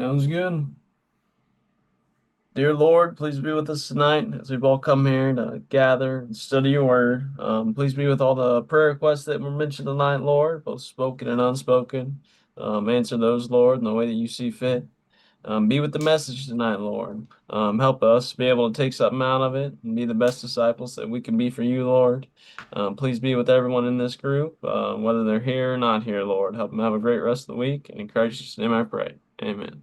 Sounds good. Dear Lord, please be with us tonight as we've all come here to gather and study your word. Please be with all the prayer requests that were mentioned tonight, Lord, both spoken and unspoken. Answer those, Lord, in the way that you see fit. Be with the message tonight, Lord. Help us be able to take something out of it and be the best disciples that we can be for you, Lord. Please be with everyone in this group, whether they're here or not here, Lord. Help them have a great rest of the week. And in Christ's name I pray. Amen.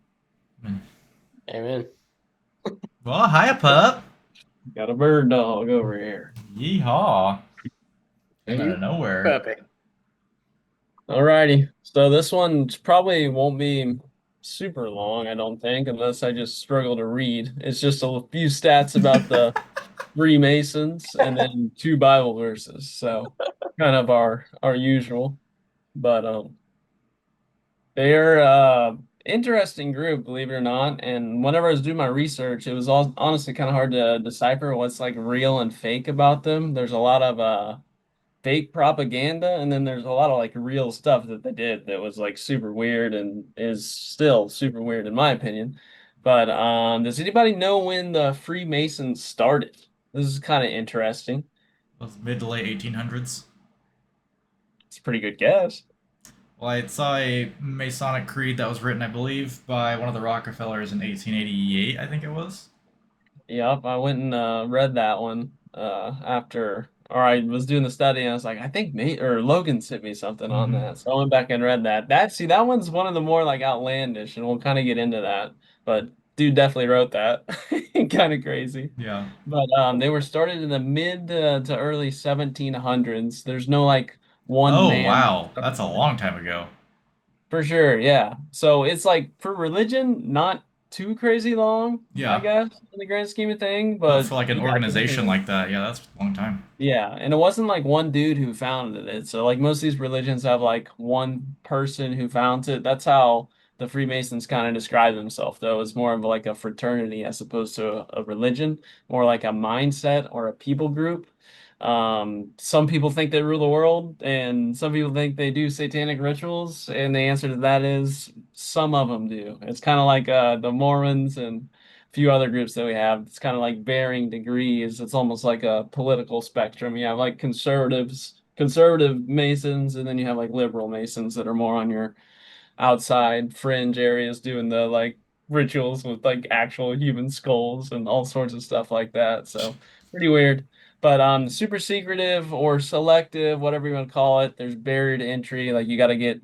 Amen. Well, hiya, pup. Got a bird dog over here. Yeehaw. Came out You of nowhere. puppy. Alrighty. So this one probably won't be super long, I don't think, unless I just struggle to read. It's just a few stats about the Freemasons and then two Bible verses. So kind of our usual. But they're interesting group, believe it or not. And whenever I was doing my research, it was all honestly kind of hard to decipher what's like real and fake about them. There's a lot of fake propaganda, and then there's a lot of like real stuff that they did that was like super weird and is still super weird in my opinion. But does anybody know when the Freemasons started? This is kind of interesting. Those mid to late 1800s. It's a pretty good guess. Well, I saw a Masonic creed that was written, I believe, by one of the Rockefellers in 1888, I think it was. Yep, I went and read that one after, or I was doing the study, and I was like, I think Nate or Logan sent me something on Mm-hmm. that, so I went back and read that. That one's one of the more like outlandish, and we'll kind of get into that. But dude definitely wrote that, kind of crazy. Yeah. But they were started in the mid to early 1700s. There's no like one Oh, man that wow. That's a started it. long time ago. For sure, yeah. So it's like for religion, not too crazy long, I Yeah. guess, in the grand scheme of thing. But But for like an yeah, organization definitely. like that, yeah, that's a long time. Yeah, and it wasn't like one dude who founded it. So like most of these religions have like one person who founds it. That's how the Freemasons kind of describe themselves, though. It's more of like a fraternity as opposed to a religion, more like a mindset or a people group. Some people think they rule the world, and some people think they do satanic rituals, and the answer to that is some of them do. It's kind of like the Mormons and few other groups that we have. It's kind of like varying degrees. It's almost like a political spectrum. You have like conservative Masons, and then you have like liberal Masons that are more on your outside fringe areas doing the like rituals with like actual human skulls and all sorts of stuff like that. So pretty weird. But super secretive or selective, whatever you want to call it, there's barrier to entry. Like you got to get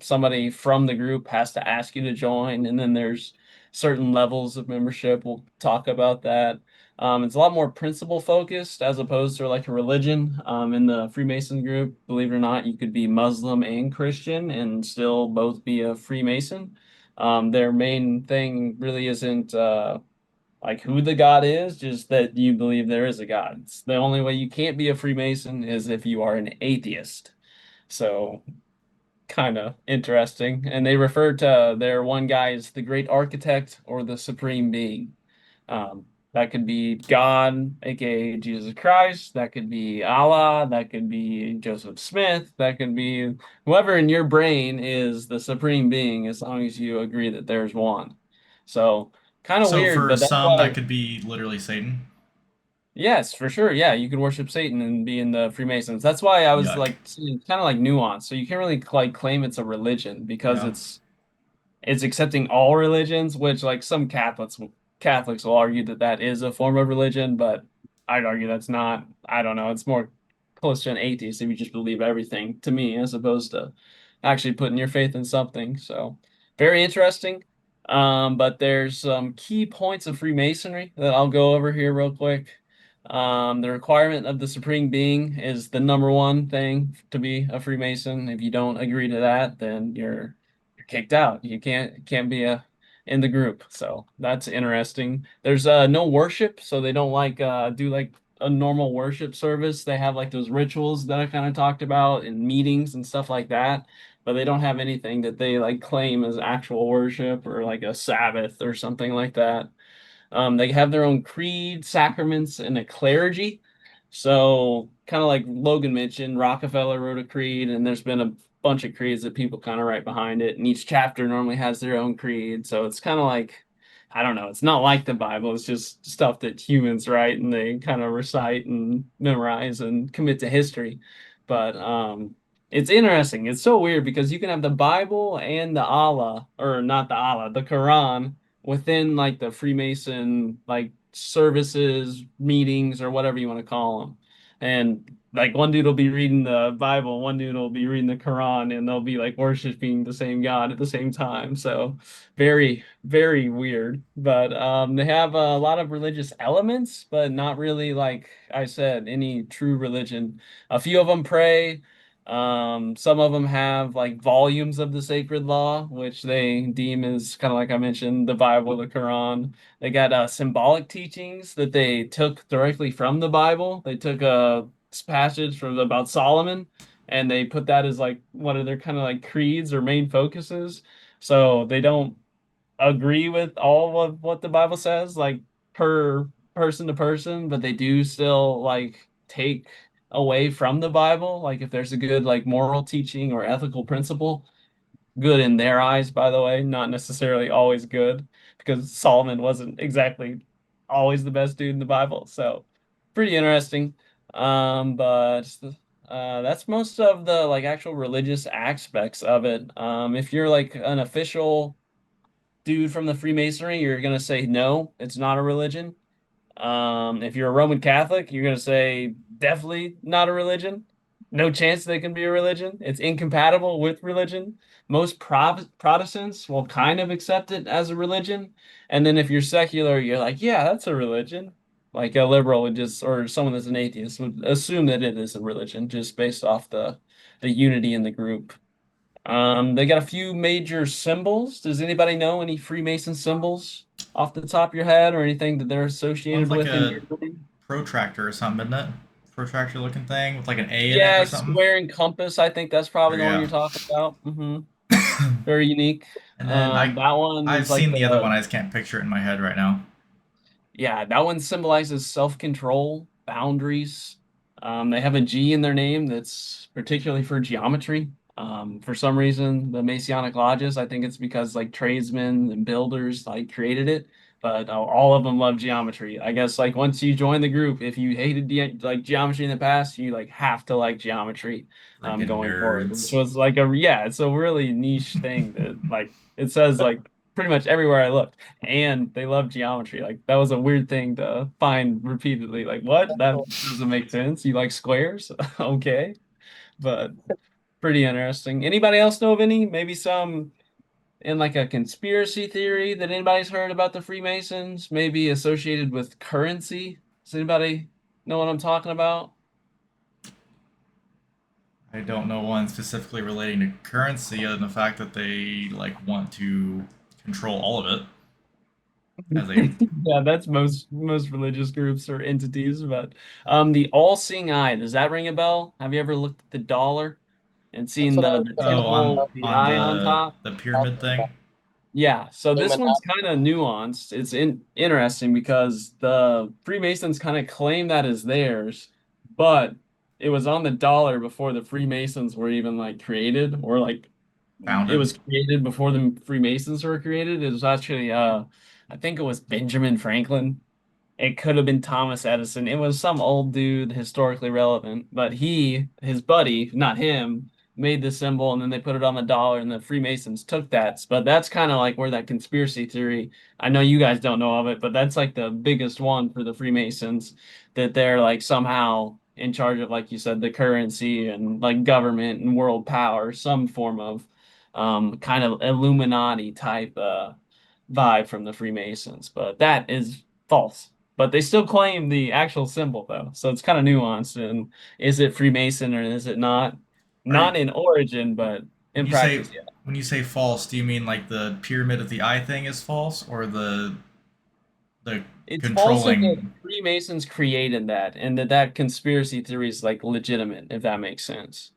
somebody from the group has to ask you to join, and then there's certain levels of membership. We'll talk about that. It's a lot more principle focused as opposed to like a religion. In the Freemason group, believe it or not, you could be Muslim and Christian and still both be a Freemason. Their main thing really isn't like who the God is, just that you believe there is a God. It's the only way you can't be a Freemason is if you are an atheist. So kind of interesting. And they refer to their one guy as the great architect or the supreme being. That could be God, aka Jesus Christ. That could be Allah. That could be Joseph Smith. That could be whoever in your brain is the supreme being, as long as you agree that there's one. So kind of So weird, for but that's some, that why, could be literally Satan. yes, for sure. Yeah, you could worship Satan and be in the Freemasons. That's why I was Yuck. like kind of like nuance. So you can't really like claim it's a religion because Yeah. it's accepting all religions, which like some Catholics will argue that that is a form of religion, but I'd argue that's not. I don't know. It's more close to an atheist if you just believe everything to me, as opposed to actually putting your faith in something. So very interesting. But there's some key points of Freemasonry that I'll go over here real quick. The requirement of the supreme being is the number one thing to be a Freemason. If you don't agree to that, then you're kicked out. You can't be in the group. So that's interesting. There's no worship, so they don't like do like a normal worship service. They have like those rituals that I kind of talked about in meetings and stuff like that, but they don't have anything that they like claim as actual worship or like a Sabbath or something like that. They have their own creed, sacraments, and a clergy. So, kind of like Logan mentioned, Rockefeller wrote a creed, and there's been bunch of creeds that people kind of write behind it, and each chapter normally has their own creed. So it's kind of like, I don't know, it's not like the Bible. It's just stuff that humans write and they kind of recite and memorize and commit to history. But it's interesting. It's so weird because you can have the Bible and the Allah, or not the Allah, the Quran within like the Freemason like services, meetings, or whatever you want to call them. And like one dude will be reading the Bible, one dude will be reading the Quran, and they'll be like worshiping the same God at the same time. So very, very weird. But they have a lot of religious elements, but not really, like I said, any true religion. A few of them pray. Some of them have like volumes of the sacred law, which they deem as kind of like I mentioned, the Bible, the Quran. They got symbolic teachings that they took directly from the Bible. They took a passage from about Solomon and they put that as like one of their kind of like creeds or main focuses. So they don't agree with all of what the Bible says, like per person to person, but they do still like take away from the Bible. Like if there's a good like moral teaching or ethical principle, good in their eyes, by the way, not necessarily always good, because Solomon wasn't exactly always the best dude in the Bible. So pretty interesting. But that's most of the like actual religious aspects of it. If you're like an official dude from the Freemasonry, you're gonna say no, it's not a religion. If you're a Roman Catholic, you're gonna say definitely not a religion. No chance they can be a religion. It's incompatible with religion. Most Protestants will kind of accept it as a religion. And then if you're secular, you're like, yeah, that's a religion. Like a liberal would just, or someone that's an atheist would assume that it is a religion just based off the unity in the group. They got a few major symbols. Does anybody know any Freemason symbols off the top of your head or anything that they're One's associated like with in a your building? protractor or something, isn't it? Protractor looking thing with like an A in it Yeah, or something. square and compass. I think that's Or probably the one yeah. you're talking about. Very unique. And then That one I've is like seen the other one. I just can't picture it in my head right now. yeah, that one symbolizes self-control, boundaries. They have a G in their name that's particularly for geometry. For some reason, the Masonic lodges, I think it's because like tradesmen and builders like created it, but all of them love geometry. I guess like once you join the group, if you hated like geometry in the past, you like have to like geometry Freaking going forward, which nerds. was like yeah, it's a really niche thing that like it says like pretty much everywhere I looked and they love geometry. Like that was a weird thing to find repeatedly. Like, what? That doesn't make sense. You like squares? Okay. But pretty interesting. Anybody else know of any? Maybe some in like a conspiracy theory that anybody's heard about the Freemasons, maybe associated with currency. Does anybody know what I'm talking about? I don't know one specifically relating to currency other than the fact that they like want to control all of it as a Yeah, that's most religious groups or entities, but the all-seeing eye, does that ring a bell? Have you ever looked at the dollar and That's seen what I was the saying. oh temple, the on eye on top? the pyramid thing. Yeah, so this one's Illuminati. kind of nuanced. It's interesting because the Freemasons kind of claim that as theirs, but it was on the dollar before the Freemasons were even like created, or like it Founded. was created before the Freemasons were created. It was actually I think it was Benjamin Franklin. It could have been Thomas Edison. It was some old dude, historically relevant, but his buddy, not him, made the symbol and then they put it on the dollar and the Freemasons took that. But that's kind of like where that conspiracy theory, I know you guys don't know of it, but that's like the biggest one for the Freemasons that they're like somehow in charge of, like you said, the currency and like government and world power, some form of kind of Illuminati type vibe from the Freemasons. But that is false. But they still claim the actual symbol though. So it's kind of nuanced. And is it Freemason or is it not? Are you, Not in origin, but when in you say practice, yeah. when you say false, do you mean like the pyramid of the eye thing is false, or the It's false in that controlling? Freemasons created that and that conspiracy theory is like legitimate, if that makes sense.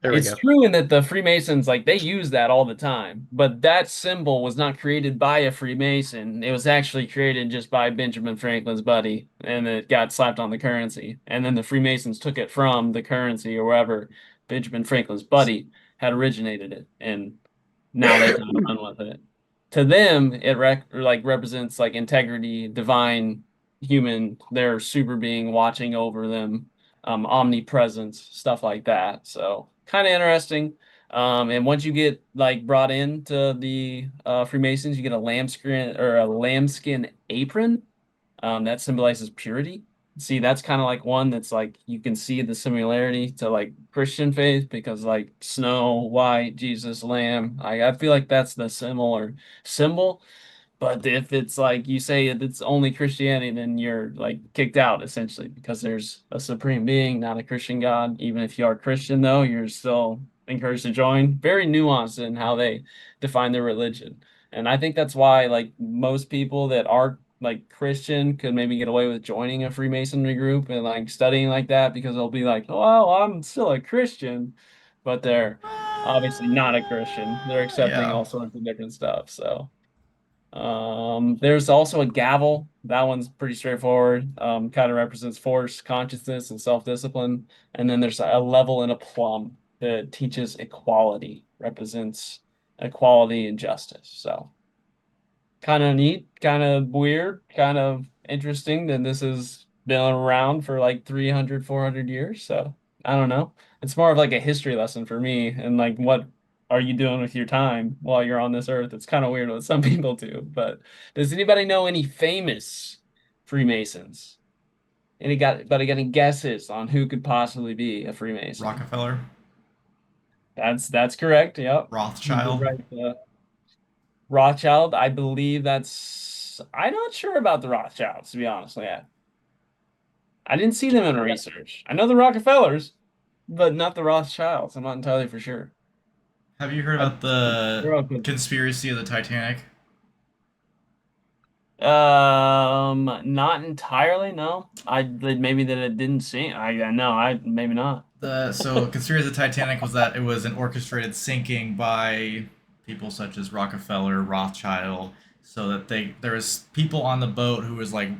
There we It's go. true in that the Freemasons, like they use that all the time, but that symbol was not created by a Freemason. It was actually created just by Benjamin Franklin's buddy, and it got slapped on the currency. And then the Freemasons took it from the currency or wherever, Benjamin Franklin's buddy, had originated it, and now they kind of run with it. To them, it represents like integrity, divine, human, their super being watching over them, omnipresence, stuff like that. So kind of interesting. And once you get like brought into the Freemasons, you get a lambskin apron that symbolizes purity. See, that's kind of like one that's like you can see the similarity to like Christian faith because like snow, white, Jesus, lamb. I feel like that's the similar symbol. But if it's like you say it's only Christianity, then you're like kicked out essentially because there's a supreme being, not a Christian God. Even if you are Christian, though, you're still encouraged to join. Very nuanced in how they define their religion. And I think that's why like most people that are like Christian could maybe get away with joining a Freemasonry group and like studying like that because they'll be like, oh, well, I'm still a Christian, but they're obviously not a Christian. They're accepting Yeah. all sorts of different stuff. So there's also a gavel. That one's pretty straightforward. Kind of represents force, consciousness, and self-discipline. And then there's a level and a plumb that teaches equality, represents equality and justice. So kind of neat, kind of weird, kind of interesting that this has been around for like 300, 400 years. So I don't know. It's more of like a history lesson for me and like what are you doing with your time while you're on this earth? It's kind of weird what some people do, but does anybody know any famous Freemasons? Anybody got any guesses on who could possibly be a Freemason? Rockefeller, That's correct. Yep. You did Rothschild. right. Rothschild, I believe that's. I'm not sure about the Rothschilds, to be honest. Yeah, I didn't see them in the research. I know the Rockefellers, but not the Rothschilds. I'm not entirely for sure. Have you heard I, about the they're all good. conspiracy of the Titanic? Not entirely. No, maybe that it didn't sink. I know. I maybe not. The conspiracy of the Titanic was that it was an orchestrated sinking by people such as Rockefeller, Rothschild, so that there was people on the boat who was like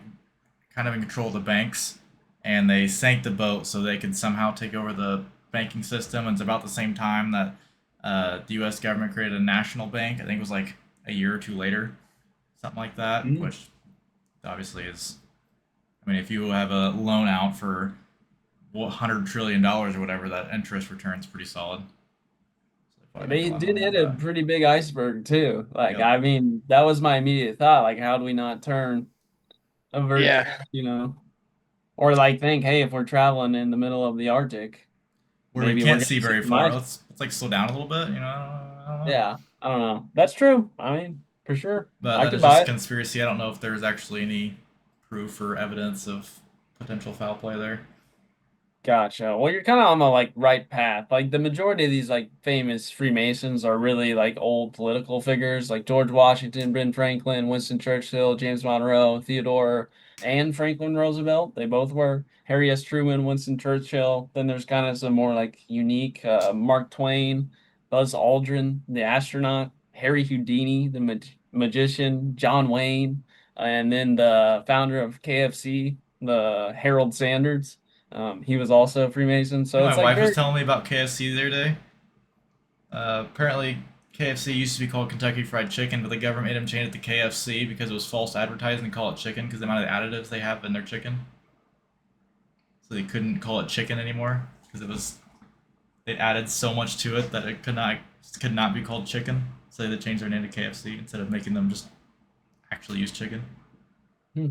kind of in control of the banks, and they sank the boat so they could somehow take over the banking system. And it's about the same time that the U.S. government created a national bank. I think it was like a year or two later, something like that, Mhm. which obviously is. I mean, if you have a loan out for $100 trillion or whatever, that interest return's pretty solid. So they probably make a They lot of did money off hit a that. pretty big iceberg too. Like, Yep. I mean, that was my immediate thought. Like, how do we not turn avert, Yeah. you know? Or like think, hey, if we're traveling in the middle of the Arctic, Where we maybe we're can't gonna see see very some far. ice. Let's like slow down a little bit. I don't know. Yeah, I don't know. That's true. I mean, for sure. But I that could is just buy a it. conspiracy. I don't know if there's actually any proof or evidence of potential foul play there. Gotcha. Well, you're kind of on the like right path. Like the majority of these like famous Freemasons are really like old political figures, like George Washington, Ben Franklin, Winston Churchill, James Monroe, Theodore, and Franklin Roosevelt. They both were. Harry S. Truman, Winston Churchill. Then there's kind of some more like unique Mark Twain, Buzz Aldrin, the astronaut, Harry Houdini, the magician, John Wayne, and then the founder of KFC, the Harold Sanders. He was also a Freemason, You so know, it's my like wife was very telling me about KFC the other day. Apparently, KFC used to be called Kentucky Fried Chicken, but the government made them change it to KFC because it was false advertising and call it chicken because the amount of additives they have in their chicken. So they couldn't call it chicken anymore because it added so much to it that it could not be called chicken. So they changed their name to KFC instead of making them just actually use chicken. Hmm.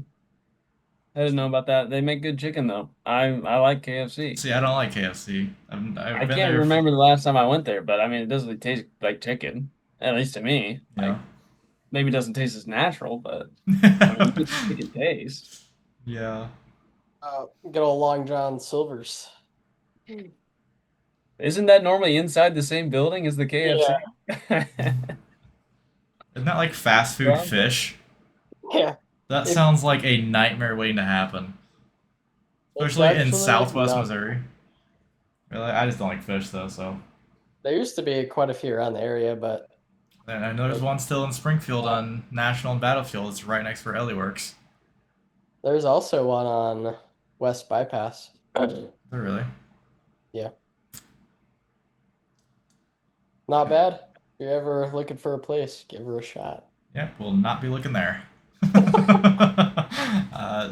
I didn't know about that. They make good chicken though. I like KFC. See, I don't like KFC. I've I been can't there. remember the last time I went there, but I mean it doesn't taste like chicken, at least to me. You Like maybe it doesn't taste as natural, but I mean know. it's chicken taste. Yeah. Good old Long John Silver's. Isn't that normally inside the same building as the Yeah. KFC? Isn't that like fast food Well, fish? Yeah. That It, sounds like a nightmare waiting to happen, it's especially in actually Southwest not. Missouri. Really, I just don't like fish though. So, There used to be quite a few around the area, but and I know there's they, one still in Springfield uh, on National and Battlefield. It's right next to where Ellie works. there's also one on West Bypass. Oh, really? Yeah. Not bad. If you're ever looking for a place, give her a shot. Yep, will not be looking there. It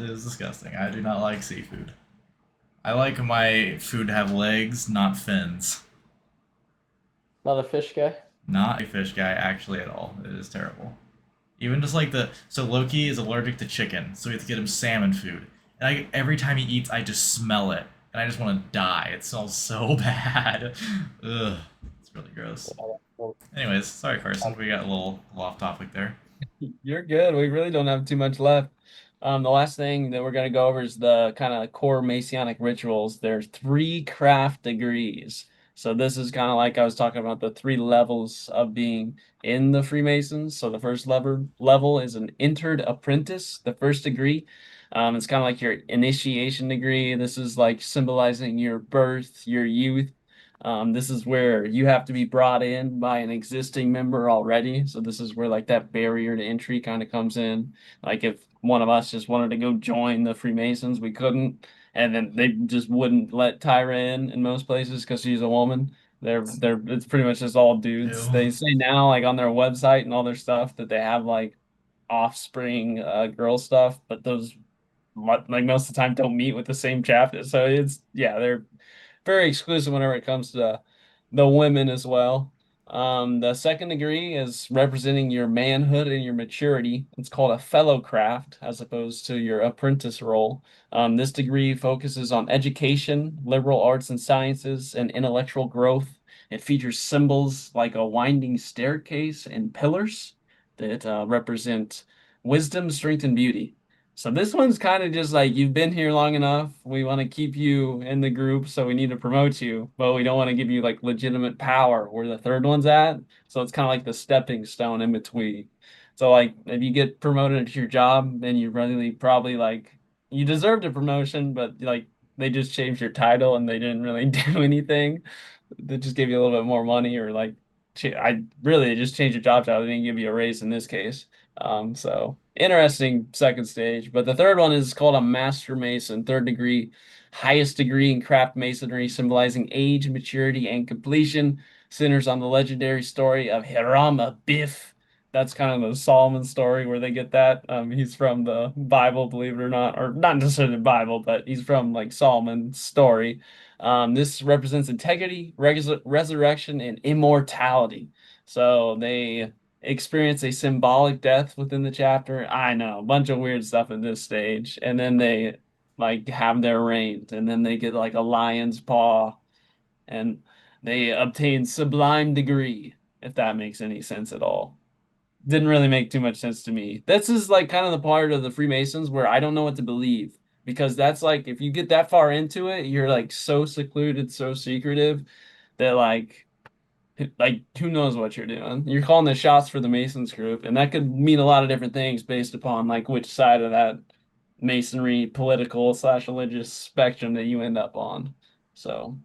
is disgusting. I do not like seafood. I like my food to have legs, not fins. Not a fish guy. Not a fish guy, actually, at all. It is terrible. Even just like the so Loki is allergic to chicken, so we have to get him salmon food. And every time he eats, I just smell it, and I just want to die. It smells so bad. Ugh, it's really gross. Anyways, sorry Carson, we got a little off topic there. You're good. We really don't have too much left. The last thing that we're going to go over is the kind of core Masonic rituals. There's three craft degrees. So this is kind of like I was talking about the three levels of being in the Freemasons. So the first level is an entered apprentice, the first degree. It's kind of like your initiation degree. This is like symbolizing your birth, your youth. This is where you have to be brought in by an existing member already. So this is where like that barrier to entry kind of comes in. Like if one of us just wanted to go join the Freemasons, we couldn't, and then they just wouldn't let Tyra in most places because she's a woman. They're it's pretty much just all dudes. Ew. They say now like on their website and all their stuff that they have like offspring girl stuff, but those like most of the time don't meet with the same chapter. So it's yeah, they're very exclusive whenever it comes to the women as well. The second degree is representing your manhood and your maturity. It's called a fellow craft as opposed to your apprentice role. This degree focuses on education, liberal arts and sciences, and intellectual growth. It features symbols like a winding staircase and pillars that represent wisdom, strength, and beauty. So this one's kind of just like you've been here long enough. We want to keep you in the group, so we need to promote you, but we don't want to give you like legitimate power where the third one's at. So it's kind of like the stepping stone in between. So like if you get promoted to your job, then you really probably like you deserved a promotion, but like they just changed your title and they didn't really do anything. They just gave you a little bit more money or like I really just changed your job title. They didn't give you a raise in this case. So interesting second stage. But the third one is called a Master Mason, third degree, highest degree in craft masonry, symbolizing age, maturity, and completion. Centers on the legendary story of Hiram Abiff. That's kind of the Solomon story where they get that. He's from the Bible, believe it or not, or not necessarily the Bible, but he's from like Solomon's story. This represents integrity, resurrection, and immortality. So they experience a symbolic death within the chapter. I know, a bunch of weird stuff at this stage. And then they like have their reigns, and then they get like a lion's paw, and they obtain sublime degree, if that makes any sense at all. Didn't really make too much sense to me. This is like kind of the part of the Freemasons where I don't know what to believe because that's like if you get that far into it, you're like so secluded, so secretive that like who knows what you're doing. You're calling the shots for the Masons group, and that could mean a lot of different things based upon like which side of that masonry political slash religious spectrum that you end up on. So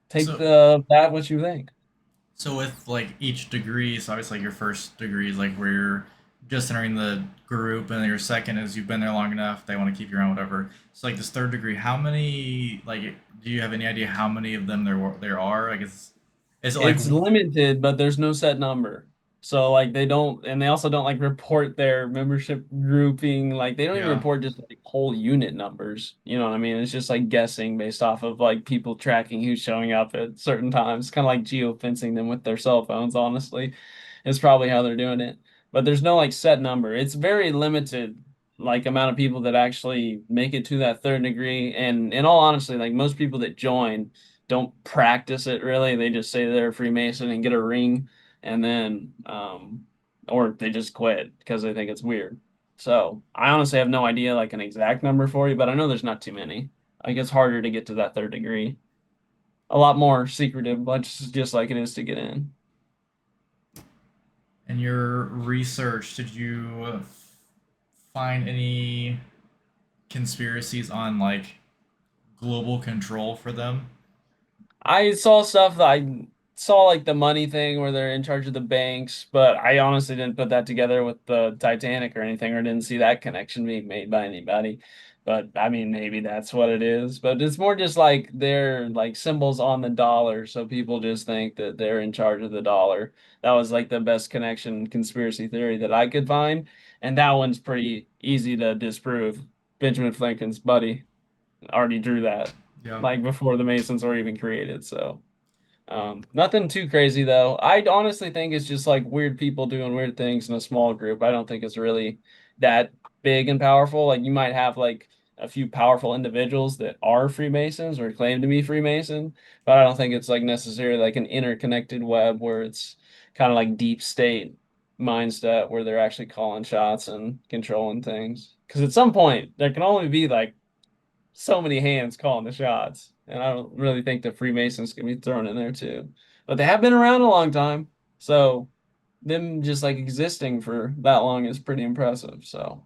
take So the that what you think. So with like each degree, so obviously like your first degree is like where you're just entering the group, and then your second is you've been there long enough, they want to keep you around, whatever. So like this third degree, how many like do you have any idea how many of them there are? Like is it like It's limited, but there's no set number. So like they don't, and they also don't like report their membership grouping. Like they don't even yeah. report just like whole unit numbers. You know what I mean? It's just like guessing based off of like people tracking who's showing up at certain times. Kind of like geofencing them with their cell phones, honestly. Is probably how they're doing it. But there's no like set number. It's very limited like amount of people that actually make it to that third degree. And in all honesty, like most people that join don't practice it really. They just say they're a Freemason and get a ring and then or they just quit because they think it's weird. So I honestly have no idea like an exact number for you, but I know there's not too many. Like it's harder to get to that third degree. A lot more secretive, but just like it is to get in. In your research, did you find any conspiracies on like global control for them? I saw stuff that I saw like the money thing where they're in charge of the banks, but I honestly didn't put that together with the Titanic or anything, or didn't see that connection being made by anybody. But I mean, maybe that's what it is. But it's more just like they're like symbols on the dollar, so people just think that they're in charge of the dollar. That was like the best connection conspiracy theory that I could find, and that one's pretty easy to disprove. Benjamin Franklin's buddy already drew that, Yeah. like before the Masons were even created. So. Nothing too crazy though. I honestly think it's just like weird people doing weird things in a small group. I don't think it's really that big and powerful. Like you might have like a few powerful individuals that are Freemasons or claim to be Freemason, but I don't think it's like necessarily like an interconnected web where it's kind of like deep state mindset where they're actually calling shots and controlling things. Because at some point there can only be like so many hands calling the shots. And I don't really think the Freemasons can be thrown in there too. But they have been around a long time. So them just like existing for that long is pretty impressive. So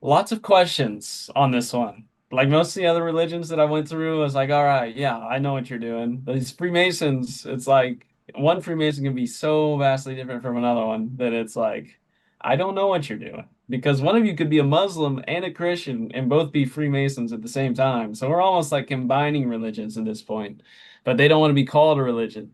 lots of questions on this one. Like most of the other religions that I went through, I was like, all right, yeah, I know what you're doing. But these Freemasons, it's like one Freemason can be so vastly different from another one that it's like, I don't know what you're doing. Because one of you could be a Muslim and a Christian and both be Freemasons at the same time. So we're almost like combining religions at this point. But they don't want to be called a religion.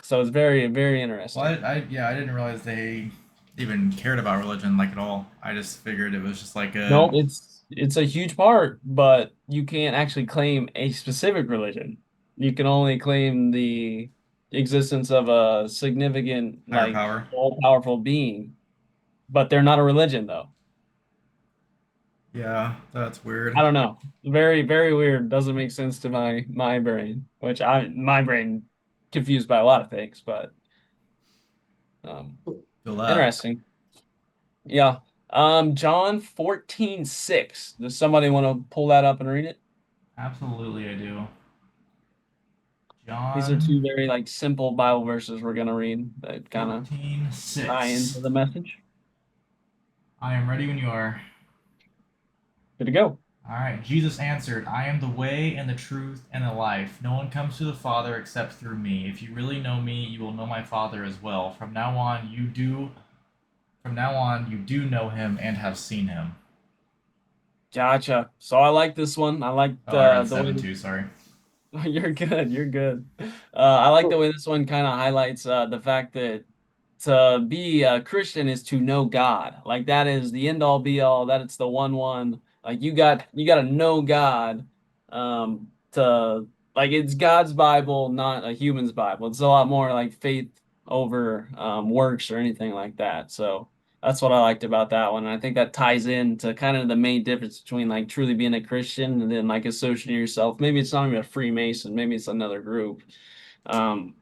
So it's very, very Well, interesting. yeah, I didn't realize they even cared about religion like at all. I just figured it was just like No, a it's a huge part, but you can't actually claim a specific religion. You can only claim the existence of a significant, higher like power. all-powerful being, but they're not a religion though. Yeah, that's weird. I don't know. Very, very weird. Doesn't make sense to my brain, which my brain confused by a lot of things, but um Feel that. interesting. Yeah. John 14:6. Does somebody want to pull that up and read it? Absolutely, I do. These are John two very like simple Bible verses we're gonna read that kind of fourteen tie six. into the message. I am ready when you are. Good to go. All right. Jesus answered, I am the way and the truth and the life. No one comes to the Father except through me. If you really know me, you will know my Father as well. From now on you do know him and have seen him. Gotcha. So I like this one. I like Oh, I read the way 7 too, sorry. you're good. You're good. I like the way this one kind of highlights the fact that to be a Christian is to know God. Like that is the end all be all. That it's the one. Like you got to know God. To like it's God's Bible, not a human's Bible. It's a lot more like faith over works or anything like that. So that's what I liked about that one. And I think that ties into kind of the main difference between like truly being a Christian and then like associating yourself. Maybe it's not even a Freemason. Maybe it's another group. Um,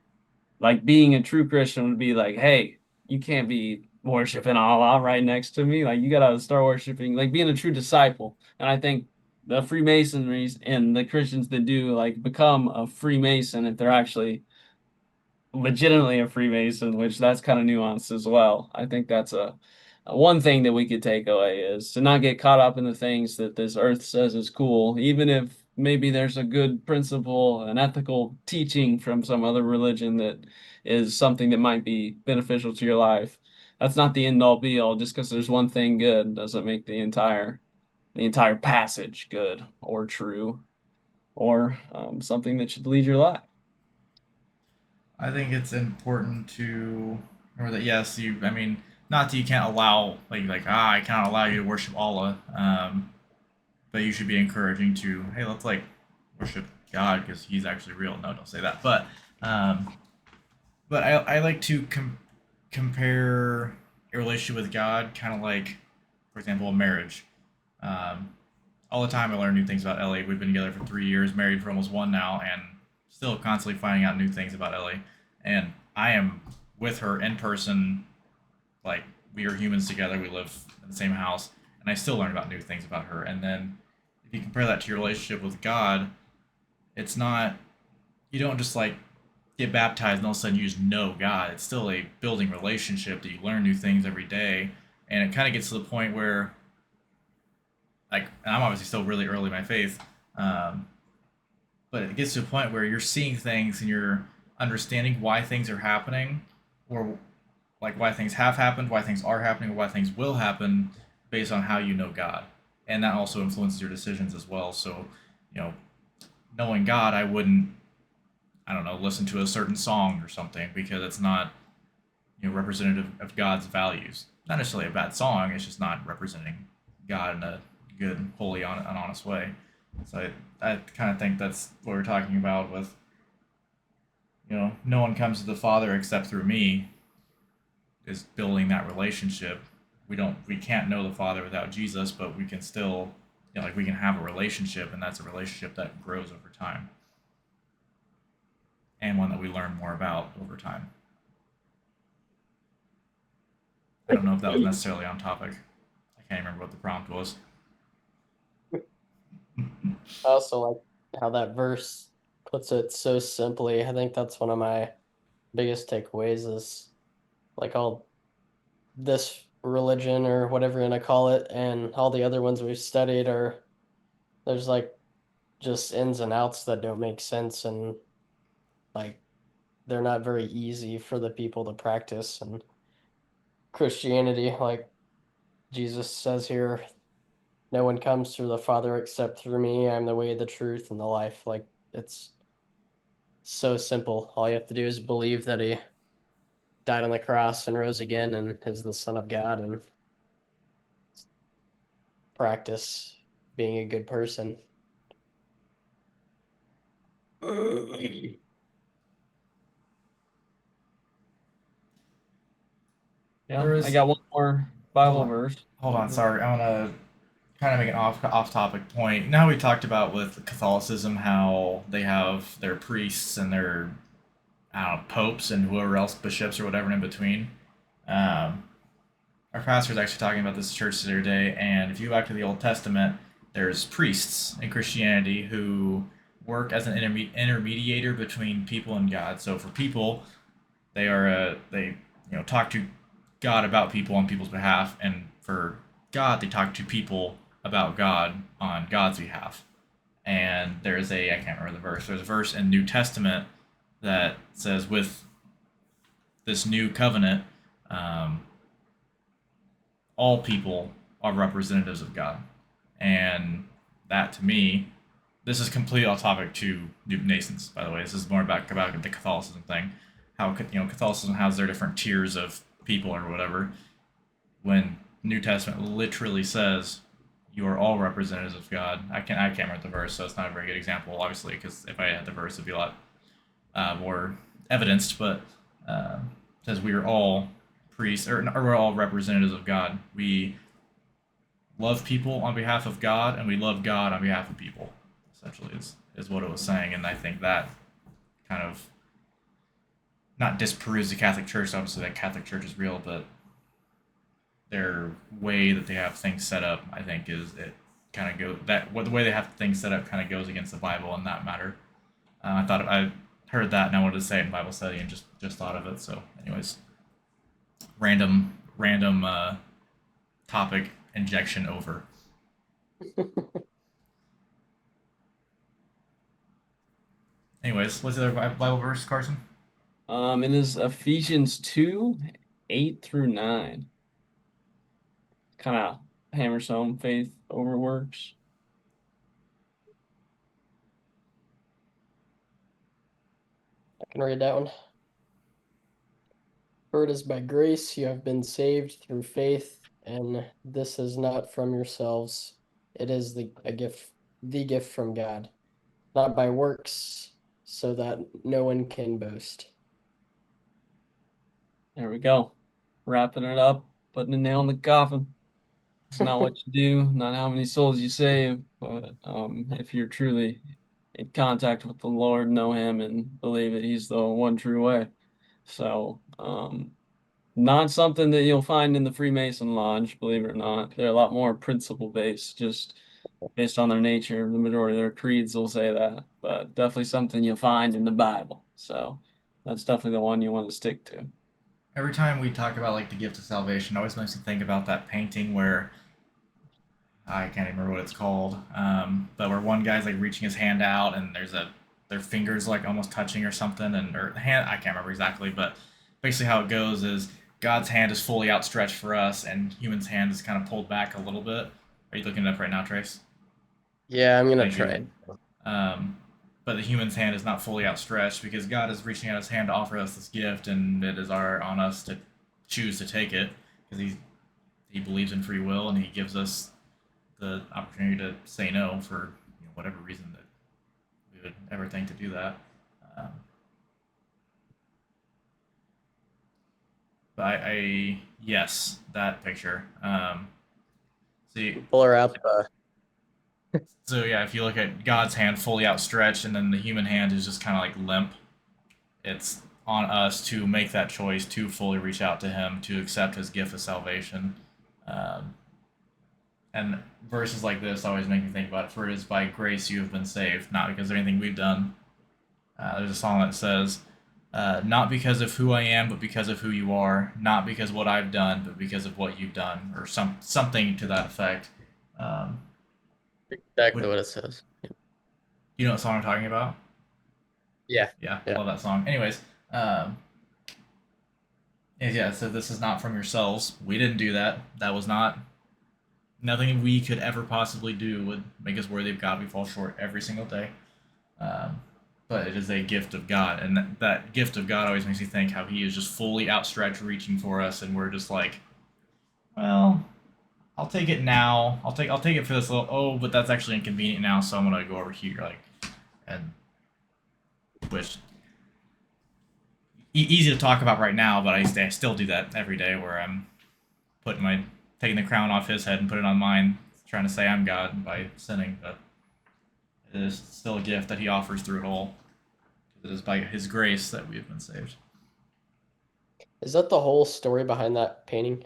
like being a true Christian would be like, hey, you can't be worshiping Allah right next to me. Like you gotta start worshiping, like being a true disciple. And I think the Freemasonries and the Christians that do like become a Freemason if they're actually legitimately a Freemason, which that's kind of nuanced as well. I think that's a one thing that we could take away is to not get caught up in the things that this earth says is cool, even if maybe there's a good principle, an ethical teaching from some other religion that is something that might be beneficial to your life. That's not the end all be all. Just because there's one thing good doesn't make the entire passage good or true or something that should lead your life. I think it's important to remember that yes, I mean, not that you can't allow I cannot allow you to worship Allah, but you should be encouraging to hey, let's like worship God because He's actually real. No, don't say that. Um, but I like to compare a relationship with God, kind of like, for example, a marriage. Um, all the time I learn new things about Ellie. We've been together for 3 years, married for almost one now, and still constantly finding out new things about Ellie. And I am with her in person, like we are humans together. We live in the same house, and I still learn about new things about her. And then if you compare that to your relationship with God, it's not you don't just like get baptized and all of a sudden you just know God. It's still a building relationship that you learn new things every day, and it kind of gets to the point where like and I'm obviously still really early in my faith, um, but it gets to a point where you're seeing things and you're understanding why things are happening, or like why things have happened, why things are happening, or why things will happen based on how you know God, and that also influences your decisions as well. So, you know, knowing God, I wouldn't, I don't know, listen to a certain song or something because it's not, representative of God's values. Not necessarily a bad song; it's just not representing God in a good, holy, and honest way. So I kind of think that's what we're talking about with, no one comes to the Father except through me, is building that relationship. We can't know the Father without Jesus, but we can still, like we can have a relationship, and that's a relationship that grows over time, and one that we learn more about over time. I don't know if that was necessarily on topic. I can't remember what the prompt was. I also like how that verse puts it so simply. I think that's one of my biggest takeaways is like all this religion or whatever you want to call it, and all the other ones we've studied are there's like just ins and outs that don't make sense, and like they're not very easy for the people to practice. And Christianity, like Jesus says here, no one comes through the Father except through me. I'm the way, the truth, and the life. Like it's so simple. All you have to do is believe that he died on the cross and rose again and is the Son of God, and practice being a good person. Yeah, There I is. got one more Hold Bible on. verse. Hold on. Sorry, I want to kind of make an off topic point. Now we talked about with Catholicism how they have their priests and their popes and whoever else, bishops or whatever in between. Um, our pastor was actually talking about this church the other day, and if you go back to the Old Testament, there's priests in Christianity who work as an intermediator between people and God. So for people, they talk to God about people on people's behalf, and for God, they talk to people about God on God's behalf. And there's a I can't remember the verse. There's a verse in New Testament that says, with this new covenant, um, all people are representatives of God, and that to me, this is completely off topic to New Nasons. By the way, this is more about the Catholicism thing. How Catholicism has their different tiers of people or whatever. When New Testament literally says you are all representatives of God. I can't remember the verse, so it's not a very good example, obviously, because if I had the verse, it'd be a lot more evidenced. But says we are all priests, or we're all representatives of God. We love people on behalf of God, and we love God on behalf of people. Essentially, is what it was saying, and I think that kind of not disproves the Catholic Church. Obviously, that Catholic Church is real, but their way that they have things set up, I think, is it kind of go that what the way they have things set up kind of goes against the Bible in that matter. I thought I heard that and I wanted to say it in Bible study and just thought of it. So, anyways, random topic injection over. Anyways, what's the other Bible verse, Carson? It is Ephesians 2, 8 through 9. Kind of hammers home faith over works. I can read that one. For it is by grace you have been saved through faith, and this is not from yourselves. It is the gift from God, not by works, so that no one can boast. There we go. Wrapping it up, putting a nail in the coffin. It's not what you do, not how many souls you save, but if you're truly in contact with the Lord, know Him, and believe that He's the one true way. So, not something that you'll find in the Freemason Lodge, believe it or not. They're a lot more principle based, just based on their nature. The majority of their creeds will say that, but definitely something you'll find in the Bible. So, that's definitely the one you want to stick to. Every time we talk about like the gift of salvation, it always makes me think about that painting where I can't even remember what it's called, but where one guy's like reaching his hand out and their fingers like almost touching or something, and or hand I can't remember exactly, but basically how it goes is God's hand is fully outstretched for us, and human's hand is kind of pulled back a little bit. Are you looking it up right now, Trace? Yeah, I'm gonna Thank try you. it. But the human's hand is not fully outstretched because God is reaching out His hand to offer us this gift, and it is on us to choose to take it because He believes in free will, and He gives us the opportunity to say no for whatever reason that we would ever think to do that. Um, but yes, that picture. See, Pull her out the. so yeah, if you look at God's hand fully outstretched, and then the human hand is just kind of like limp, it's on us to make that choice to fully reach out to Him, to accept His gift of salvation. Um, and verses like this always make me think about it. For it is by grace you have been saved, not because of anything we've done. There's a song that says, "Not because of who I am, but because of who you are. Not because of what I've done, but because of what you've done," or something to that effect. Um, Exactly would what it says. you know what song I'm talking about? Yeah. Yeah, Yeah. love that song. Anyways, um, yeah. So this is not from yourselves. We didn't do that. That was not nothing we could ever possibly do would make us worthy of God. We fall short every single day. Um, but it is a gift of God, and that gift of God always makes me think how He is just fully outstretched, reaching for us, and we're just like, well, I'll take it now. I'll take it for this little. Oh, but that's actually inconvenient now, so I'm gonna go over here, like, and which easy to talk about right now, but I still do that every day, where I'm taking the crown off His head and put it on mine, trying to say I'm God by sinning, but it is still a gift that He offers through it all. It is by His grace that we have been saved. Is that the whole story behind that painting?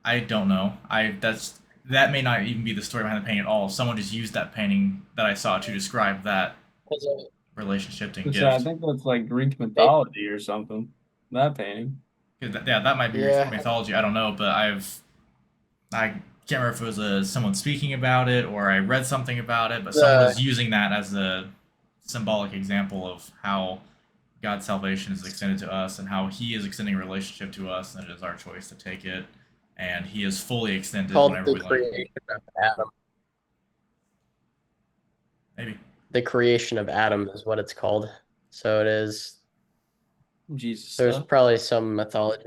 I don't know. That may not even be the story behind the painting at all. Someone just used that painting that I saw to describe that 'Cause relationship and So I gift. think that's like Greek it, mythology or something. That painting. Yeah, that might be Greek yeah, mythology. I don't know, but I can't remember if it was someone speaking about it or I read something about it, but someone the was using that as a symbolic example of how God's salvation is extended to us and how He is extending a relationship to us, and it is our choice to take it. And He is fully extended called whenever the we like. creation of Adam. Maybe. The creation of Adam is what it's called. So it is. Jesus There's stuff. probably some mythology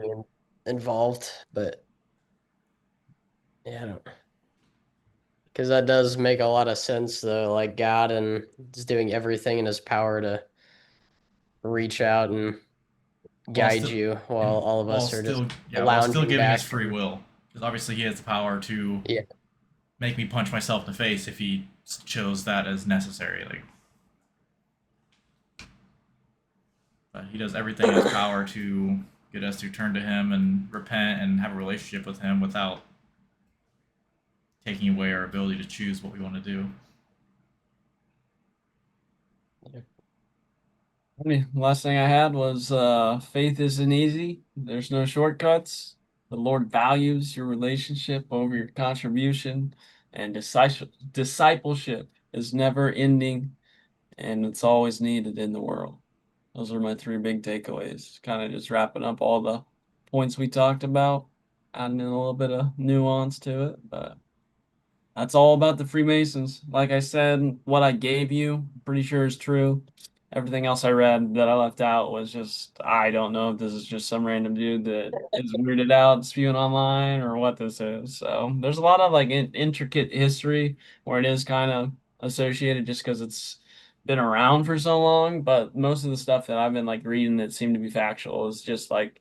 involved, but yeah, I don't. Because that does make a lot of sense, though. Like God and is doing everything in His power to reach out and While guide still you, while and all of while us are just still yeah while still lounging giving us back. free will, because obviously He has the power to Yeah, make me punch myself in the face if He chose that as necessary. Like, but He does everything in His power to get us to turn to Him and repent and have a relationship with Him without taking away our ability to choose what we want to do. I mean, last thing I had was faith isn't easy. There's no shortcuts. The Lord values your relationship over your contribution, and discipleship is never ending, and it's always needed in the world. Those are my three big takeaways. Kind of just wrapping up all the points we talked about, adding in a little bit of nuance to it, but that's all about the Freemasons. Like I said, what I gave you, pretty sure is true. Everything else I read that I left out was just, I don't know if this is just some random dude that is weirded out spewing online or what this is. So there's a lot of like intricate history where it is kind of associated just because it's been around for so long. But most of the stuff that I've been like reading that seemed to be factual is just like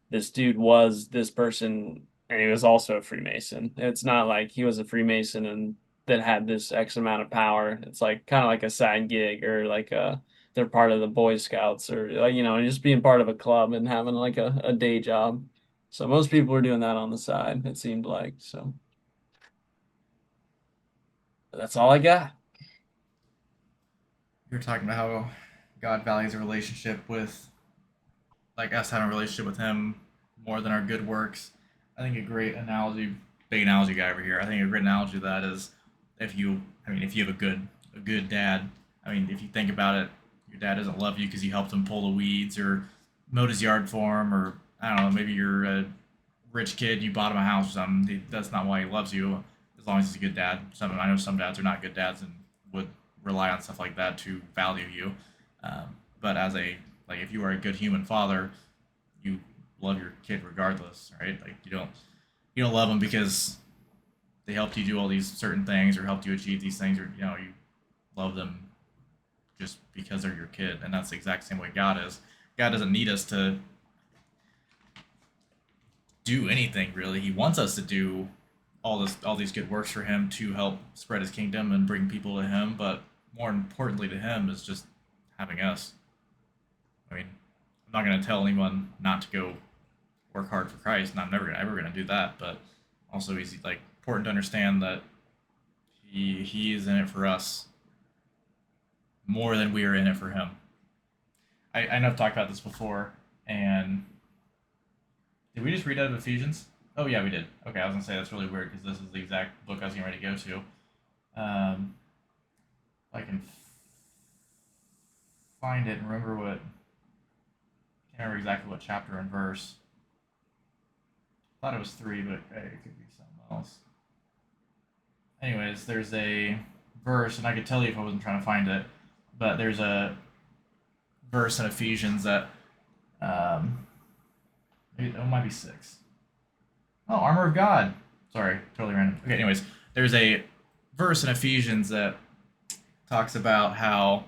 this dude was this person and he was also a Freemason. It's not like he was a Freemason and that had this X amount of power. It's like kind of like a side gig or like they're part of the Boy Scouts or like, just being part of a club and having like a day job. So most people were doing that on the side, it seemed like. So that's all I got. You're talking about how God values a relationship with like us having a relationship with Him more than our good works. I think a great analogy, big analogy guy over here. I think a great analogy of that is if you have a good dad. I mean, if you think about it, your dad doesn't love you because you helped him pull the weeds or mowed his yard for him, or I don't know, maybe you're a rich kid, you bought him a house or something. That's not why he loves you, as long as he's a good dad. I know some dads are not good dads and would rely on stuff like that to value you. But as a like, if you are a good human father, you love your kid regardless, right? Like you don't love them because they helped you do all these certain things or helped you achieve these things, or you love them just because they're your kid, and that's the exact same way God is. God doesn't need us to do anything really. He wants us to do all these good works for him to help spread his kingdom and bring people to him, but more importantly to him is just having us. I mean, I'm not going to tell anyone not to go work hard for Christ, and I'm never ever going to do that, but also he's like important to understand that he is in it for us more than we are in it for him. I know I've talked about this before, and did we just read out of Ephesians? Oh yeah, we did. Okay, I was gonna say that's really weird because this is the exact book I was getting ready to go to. If I can find it and remember what, can't remember exactly what chapter and verse. I thought it was 3, but it could be something else. Anyways, there's a verse, and I could tell you if I wasn't trying to find it, but there's a verse in Ephesians that maybe it might be 6. Oh, armor of God. Sorry, totally random. Okay, anyways, there's a verse in Ephesians that talks about how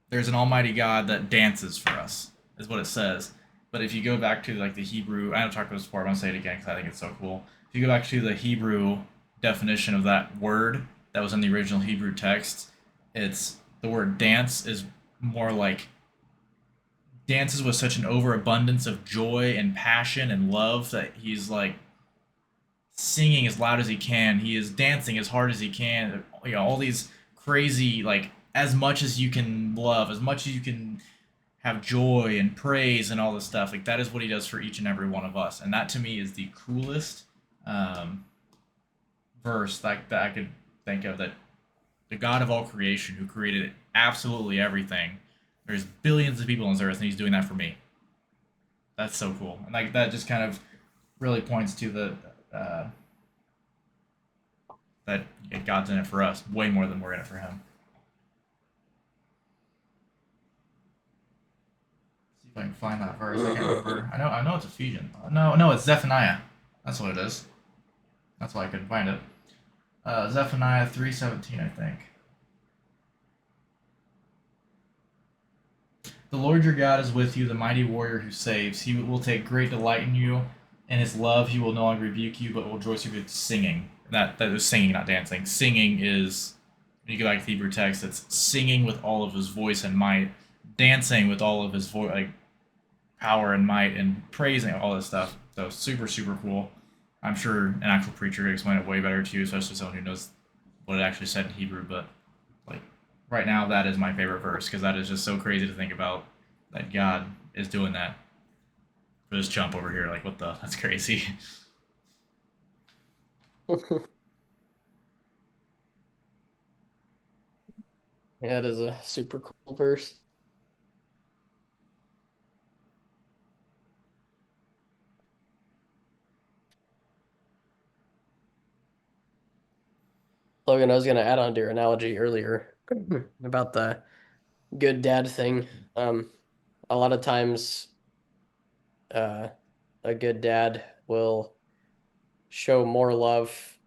there's an Almighty God that dances for us, is what it says. But if you go back to like the Hebrew, I haven't talked about this before. I'm gonna say it again because I think it's so cool. If you go back to the Hebrew definition of that word that was in the original Hebrew text, it's the word dance is more like dances with such an overabundance of joy and passion and love that he's like singing as loud as he can. He is dancing as hard as he can. All these crazy, like, as much as you can love, as much as you can have joy and praise and all this stuff. Like, that is what he does for each and every one of us. And that to me is the coolest verse that I could think of, that the God of all creation who created absolutely everything, there's billions of people on this earth and he's doing that for me. That's so cool. And like that just kind of really points to the that God's in it for us way more than we're in it for him. See if I can find that verse. I can't remember. I know it's Ephesians. No, it's Zephaniah. That's what it is. That's why I couldn't find it. Zephaniah 3:17, I think. The Lord your God is with you, the mighty warrior who saves. He will take great delight in you. In his love, he will no longer rebuke you, but will rejoice with singing. That is singing, not dancing. Singing is, when you go back to the Hebrew text, it's singing with all of his voice and might, dancing with all of his voice, like power and might, and praising all this stuff. So super, super cool. I'm sure an actual preacher could explain it way better to you, especially someone who knows what it actually said in Hebrew. But like right now, that is my favorite verse because that is just so crazy to think about that God is doing that for this chump over here. Like, what the? That's crazy. Yeah, it is a super cool verse. Logan, I was going to add on to your analogy earlier about the good dad thing. A lot of times, a good dad will show more love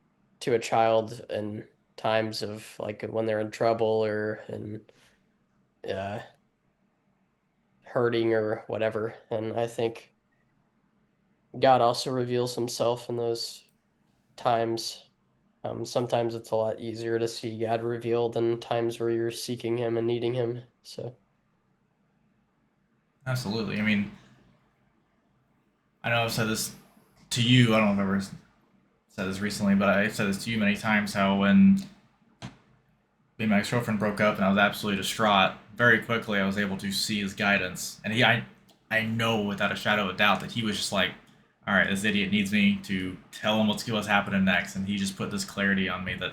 to a child in times of like when they're in trouble or in uh, hurting or whatever. And I think God also reveals himself in those times. Sometimes it's a lot easier to see God revealed than times where you're seeking him and needing him. So, Absolutely. I mean, I know I've said this to you. I don't know if I've ever said this recently, but I've said this to you many times. How when me and my ex-girlfriend broke up and I was absolutely distraught, very quickly I was able to see his guidance, and I know without a shadow of a doubt that he was just like, all right, this idiot needs me to tell him what's happening next, and he just put this clarity on me that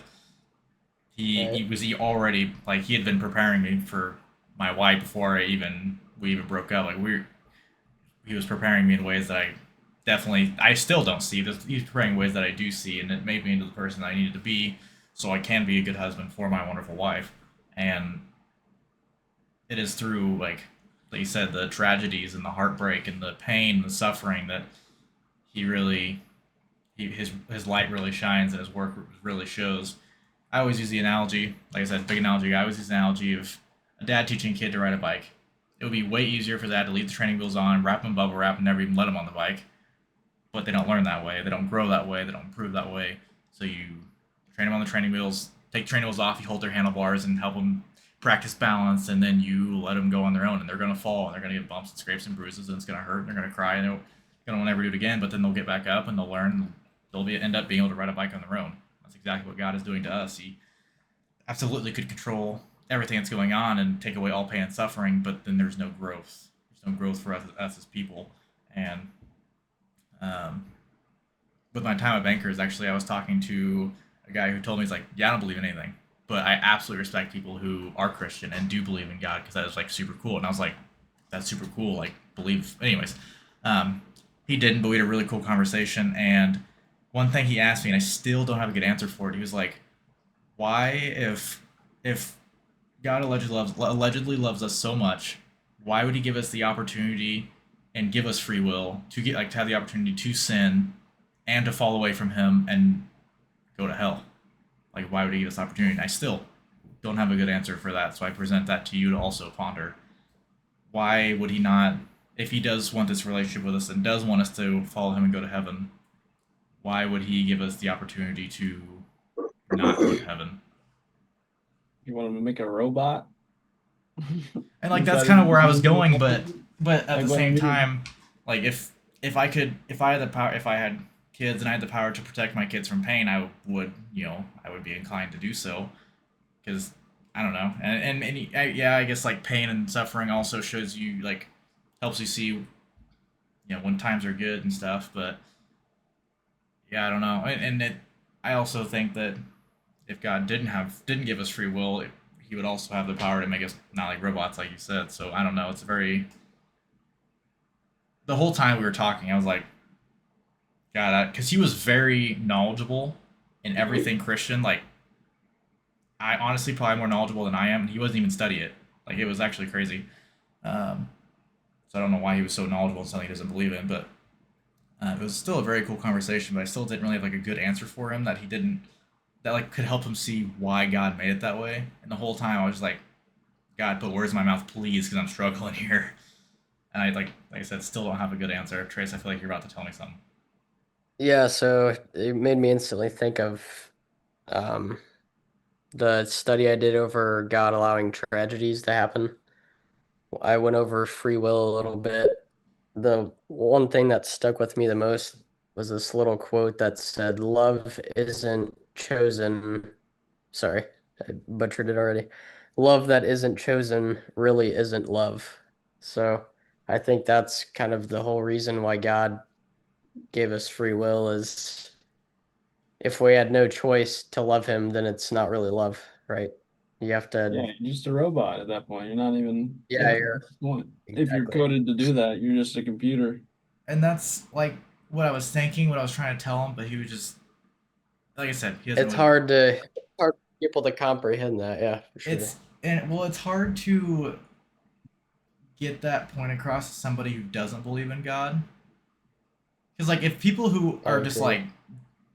he right. he already, like, he had been preparing me for my wife before I even we even broke up. Like he was preparing me in ways that I still don't see. He's preparing in ways that I do see, and it made me into the person that I needed to be, so I can be a good husband for my wonderful wife. And it is through like you said, the tragedies and the heartbreak and the pain and the suffering that he really his light really shines and his work really shows. I always use the analogy, like I said, big analogy guy. I always use the analogy of a dad teaching a kid to ride a bike. It would be way easier for dad to leave the training wheels on, wrap them in bubble wrap, and never even let them on the bike. But they don't learn that way. They don't grow that way. They don't improve that way. So you train them on the training wheels, take training wheels off, you hold their handlebars and help them practice balance, and then you let them go on their own. And they're going to fall, and they're going to get bumps and scrapes and bruises, and it's going to hurt, and they're going to cry, and they're going to never do it again. But then they'll get back up, and they'll learn. And end up being able to ride a bike on their own. That's exactly what God is doing to us. He absolutely could control everything that's going on and take away all pain and suffering, but then there's no growth. There's no growth for us as people. And um, with my time at Bankers, actually, I was talking to a guy who told me, he's like, yeah, I don't believe in anything, but I absolutely respect people who are Christian and do believe in God, because that is like super cool. And I was like, that's super cool. Like, believe. Anyways, um, he didn't, but we had a really cool conversation. And one thing he asked me, and I still don't have a good answer for it. He was like, why, if God allegedly loves us so much, why would he give us the opportunity and give us free will to get to have the opportunity to sin and to fall away from him and go to hell? Like, why would he give us the opportunity? And I still don't have a good answer for that. So I present that to you to also ponder. Why would he not, if he does want this relationship with us and does want us to follow him and go to heaven, why would he give us the opportunity to not go to heaven? You want him to make a robot? And like Is that's that kind of his where I was original going, purpose? but at Like the what do same you mean? time, like if I had the power, if I had kids and I had the power to protect my kids from pain, I would, I would be inclined to do so, because I don't know. Yeah, I guess like pain and suffering also shows you, like, helps you see, when times are good and stuff. But yeah, I don't know. I also think that if God didn't give us free will, he would also have the power to make us not like robots, like you said. So I don't know. It's very, the whole time we were talking, I was like, God, because he was very knowledgeable in everything Christian. Like, I honestly probably more knowledgeable than I am, and he wasn't even study it. Like, it was actually crazy. Um, so I don't know why he was so knowledgeable in something he doesn't believe in, but it was still a very cool conversation. But I still didn't really have like a good answer for him that he didn't, that like could help him see why God made it that way. And the whole time I was just like, God, put words in my mouth, please, because I'm struggling here. And I like I said, still don't have a good answer. Trace, I feel like you're about to tell me something. Yeah, so it made me instantly think of um, the study I did over God allowing tragedies to happen. I went over free will a little bit. The one thing that stuck with me the most was this little quote that said, "Love isn't chosen." Sorry, I butchered it already. Love that isn't chosen really isn't love. So I think that's kind of the whole reason why God gave us free will is if we had no choice to love him, then it's not really love, right? You have Yeah, to, you're just a robot at that point. You're not even, yeah, yeah, you're that's the point. If you're exactly. coded to do that, you're just a computer. And that's like what I was thinking, what I was trying to tell him, but he was just, like I said, he doesn't It's really. hard for people to comprehend that, yeah, for sure. It's and well, it's hard to get that point across to somebody who doesn't believe in God. Because like if people who I are just agree. like,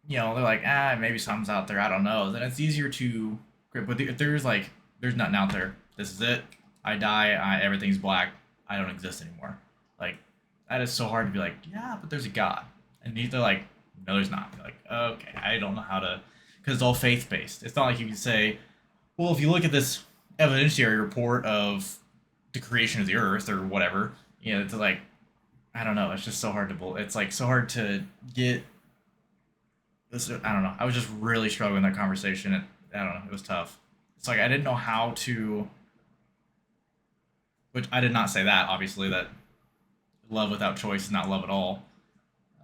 they're like, maybe something's out there, I don't know, then it's easier to grip. But if there's like, there's nothing out there, this is it, I die, everything's black, I don't exist anymore. Like, that is so hard to be like, yeah, but there's a God. And they're like, no, there's not. You're like, okay, I don't know how to, because it's all faith based. It's not like you can say, well, if you look at this evidentiary report of the creation of the earth or whatever, it's like, I don't know. It's just so hard to It's like so hard to get this. I don't know. I was just really struggling in that conversation. I don't know. It was tough. It's like I didn't know how to. Which I did not say that. Obviously, that love without choice is not love at all.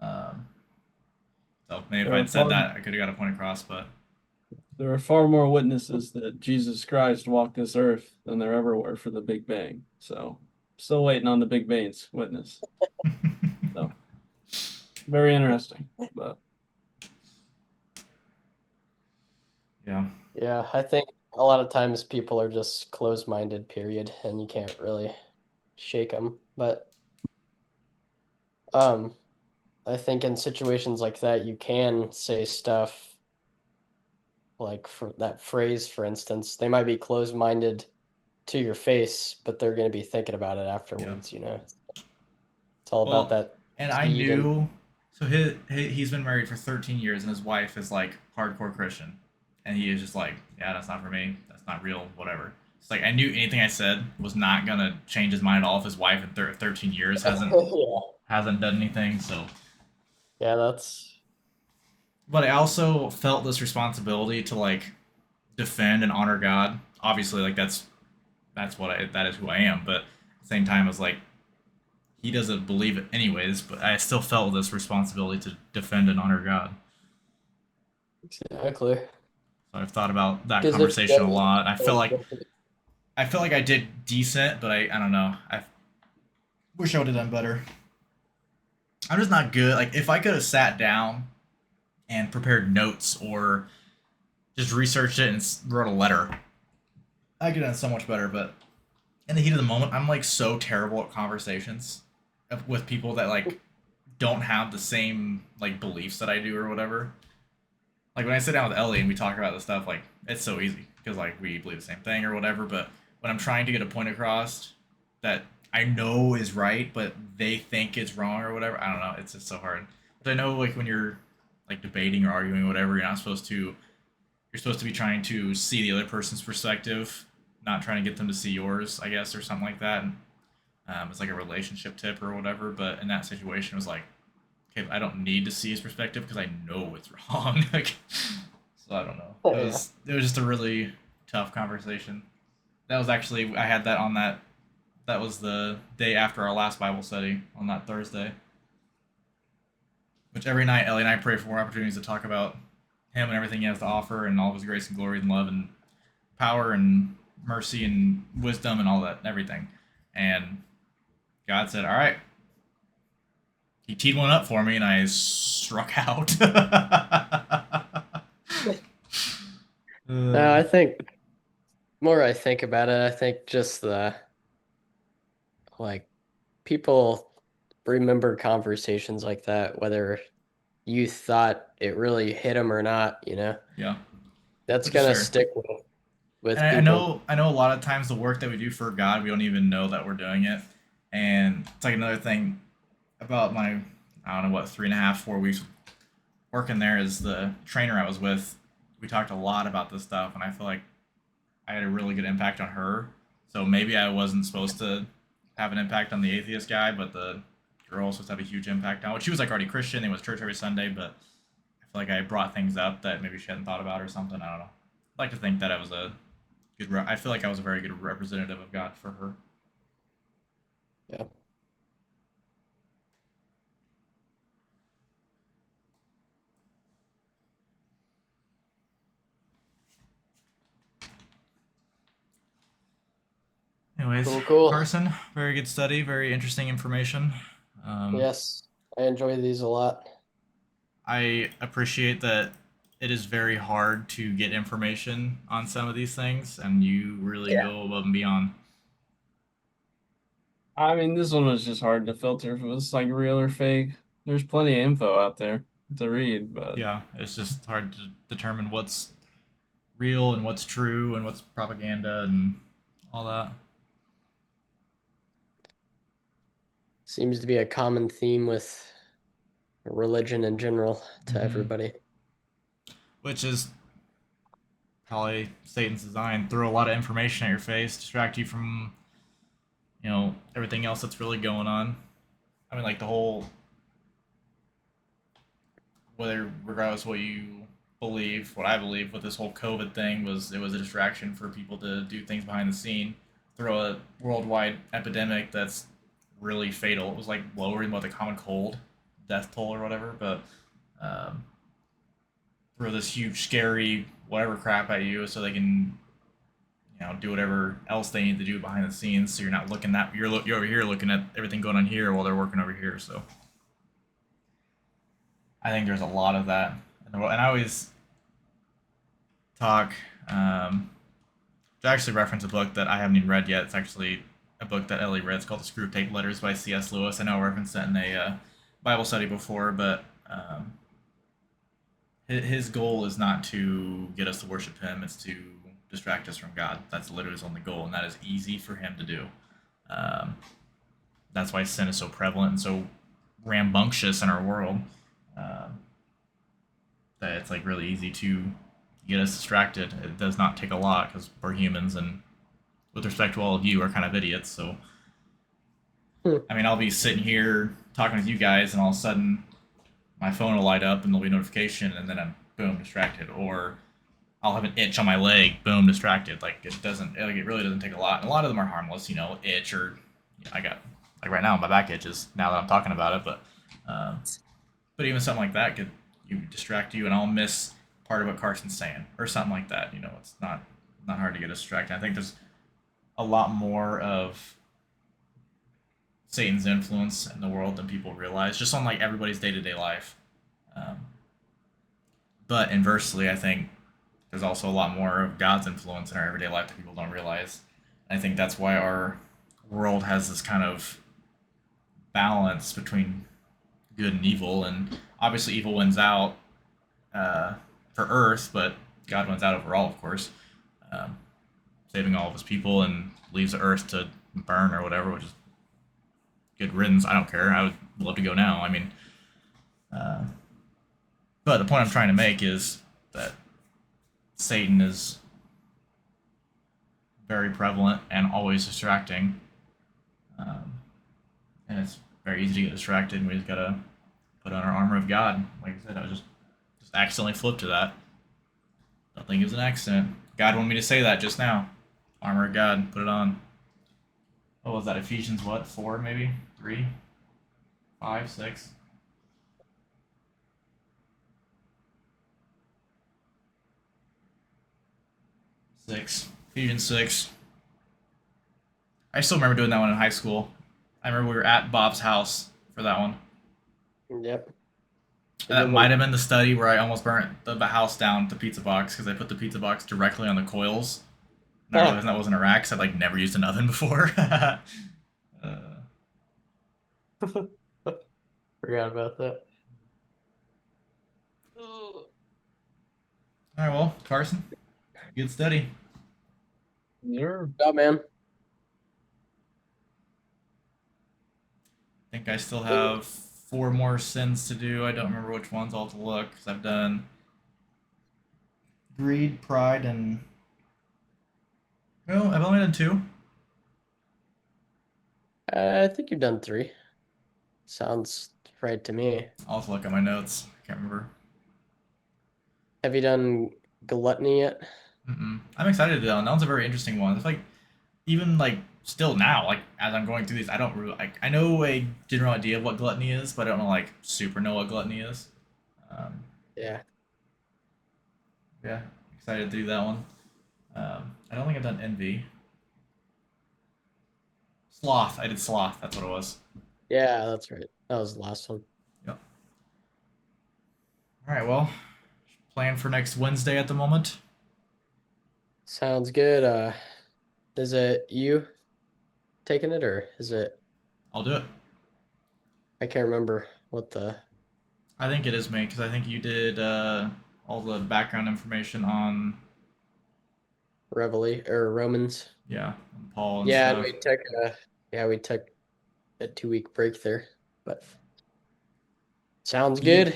Um, so maybe if There are I'd said far that, I could have got a point across. But there are far more witnesses that Jesus Christ walked this earth than there ever were for the Big Bang. So Still waiting on the Big Baines witness. So very interesting. But Yeah. Yeah, I think a lot of times people are just closed-minded, period, and you can't really shake them. But um, I think in situations like that, you can say stuff like for that phrase, for instance, they might be closed-minded to your face, but they're going to be thinking about it Yeah. afterwards, you know. It's all about Well, that and I seed and knew. So he's been married for 13 years, and his wife is like hardcore Christian, and he is just like, yeah, that's not for me. That's not real. Whatever. It's like I knew anything I said was not gonna change his mind at all if his wife in 13 years yeah. hasn't done anything. So, Yeah, that's but I also felt this responsibility to like defend and honor God. Obviously, like that's what that is who I am. But at the same time, it's like he doesn't believe it anyways. But I still felt this responsibility to defend and honor God. exactly. So I've thought about that Because if he conversation a doesn't, lot. then I felt like I did decent, but I don't know. I wish I would have done better. I'm just not good. Like if I could have sat down and prepared notes or just researched it and wrote a letter, I could have done so much better. But in the heat of the moment, I'm like so terrible at conversations with people that like don't have the same like beliefs that I do or whatever. Like when I sit down with Ellie and we talk about this stuff, like it's so easy because like we believe the same thing or whatever. But when I'm trying to get a point across that I know is right, but they think it's wrong or whatever, I don't know. It's just so hard. But I know like when you're like debating or arguing or whatever, you're not supposed to. You're supposed to be trying to see the other person's perspective, not trying to get them to see yours, I guess, or something like that. And, it's like a relationship tip or whatever. But in that situation, it was like, okay, I don't need to see his perspective because I know it's wrong. Like, so I don't know. yeah. It was just a really tough conversation. That was actually I had that on that. That was the day after our last Bible study on that Thursday. Which every night Ellie and I pray for more opportunities to talk about him and everything he has to offer and all of his grace and glory and love and power and mercy and wisdom and all that and everything. And God said, "All right." He teed one up for me, and I struck out. No, I think more I think about it, I think just the like people remember conversations like that, whether you thought it really hit them or not, you know. Yeah, That's which is gonna fair. stick And with people. I know a lot of times the work that we do for God, we don't even know that we're doing it. And it's like another thing about my, I don't know what, 3.5, 4 weeks working there as the trainer I was with. We talked a lot about this stuff, and I feel like I had a really good impact on her. So maybe I wasn't supposed to have an impact on the atheist guy, but the girl was supposed to have a huge impact on. Well, she was like already Christian and was church every Sunday, but I feel like I brought things up that maybe she hadn't thought about or something. I don't know. I'd like to think that I was a good. I feel like I was a very good representative of God for her. Yeah. Anyways, Cool, cool. Carson, very good study, very interesting information. Um, Yes. I enjoy these a lot. I appreciate that it is very hard to get information on some of these things, and you really Yeah. go above and beyond. I mean, this one was just hard to filter if it was like real or fake. There's plenty of info out there to read, but Yeah, it's just hard to determine what's real and what's true and what's propaganda and all that. Seems to be a common theme with religion in general to Hmm. everybody. Which is probably Satan's design: throw a lot of information at your face, distract you from everything else that's really going on. I mean, like the whole whether regardless what you believe, what I believe with this whole COVID thing was it was a distraction for people to do things behind the scene, throw a worldwide epidemic that's really fatal. It was like lowering what the common cold death toll or whatever, but um, throw this huge scary whatever crap at you so they can do whatever else they need to do behind the scenes. So you're not looking that you're over here looking at everything going on here while they're working over here. So I think there's a lot of that in the world, and I always talk. To actually reference a book that I haven't even read yet. It's actually a book that Ellie read. It's called The Screwtape Letters by C.S. Lewis. I know I referenced that in a Bible study before, but his goal is not to get us to worship him, it's to distract us from God. That's literally his only goal, and that is easy for him to do. Um, that's why sin is so prevalent and so rambunctious in our world. Um, that it's like really easy to get us distracted. It does not take a lot because we're humans, and with respect to all of you, are kind of idiots. So, Hmm. I mean, I'll be sitting here talking with you guys, and all of a sudden, my phone will light up, and there'll be a notification, and then I'm boom distracted, or I'll have an itch on my leg, boom distracted. Like it really doesn't take a lot. And a lot of them are harmless, itch or I got like right now my back itches now that I'm talking about it, um, but even something like that could you distract you, and I'll miss part of what Carson's saying or something like that. It's not hard to get distracted. I think there's a lot more of Satan's influence in the world than people realize, just on like everybody's day to day life. Um, but inversely, I think there's also a lot more of God's influence in our everyday life that people don't realize. And I think that's why our world has this kind of balance between good and evil, and obviously evil wins out uh, for Earth, but God wins out overall, of course, um, saving all of his people and leaves the Earth to burn or whatever, which is good riddance. I don't care. I would love to go now. I mean, uh, but the point I'm trying to make is that Satan is very prevalent and always distracting, um, and it's very easy to get distracted. And we just gotta put on our armor of God. Like I said, I was just accidentally flipped to that. Don't think it was an accident. God wanted me to say that just now. Armor of God, put it on. What was that? Ephesians what? 4 maybe? 3? 5? 6? Six. Ephesians 6. I still remember doing that one in high school. I remember we were at Bob's house for that one. Yep. And that might have been the study where I almost burnt the house down with the pizza box because I put the pizza box directly on the coils. And I realized that wasn't a rack, so I'd like never used an oven before. Forgot about that. All right, well, Carson, good study. Sure. Oh man. I think I still have 4 more sins to do. I don't remember which ones. I'll have to look because I've done greed, pride, and no, I've only done 2. I think you've done 3. Sounds right to me. I'll have to look at my notes. I can't remember. Have you done gluttony yet? I'm excited to do that one. That one's a very interesting one. It's like even like still now, like as I'm going through these, I don't really like. I know a general idea of what gluttony is, but I don't know like super know what gluttony is. Um, Yeah. yeah, excited to do that one. I don't think I've done envy. Sloth. I did sloth. That's what it was. Yeah, that's right. That was the last one. Yep. All right. Well, plan for next Wednesday at the moment. Sounds good. Is it you taking it or is it I'll do it. I can't remember what the I think it is me because I think you did all the background information on Reveille or Romans. yeah Paul and Yeah, and stuff. we took a 2-week break there. But sounds Eat good.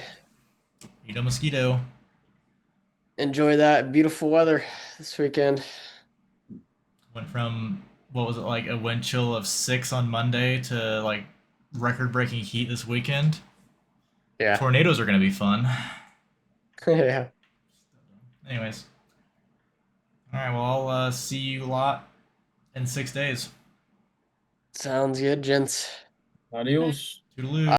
Eat a mosquito. Enjoy that beautiful weather this weekend. Went from what was it like a wind chill of 6 on Monday to like record breaking heat this weekend. Yeah. Tornadoes are gonna be fun. Yeah. Anyways, all right. Well, I'll see you a lot in 6 days. Sounds good, gents. Adios. Toodaloo.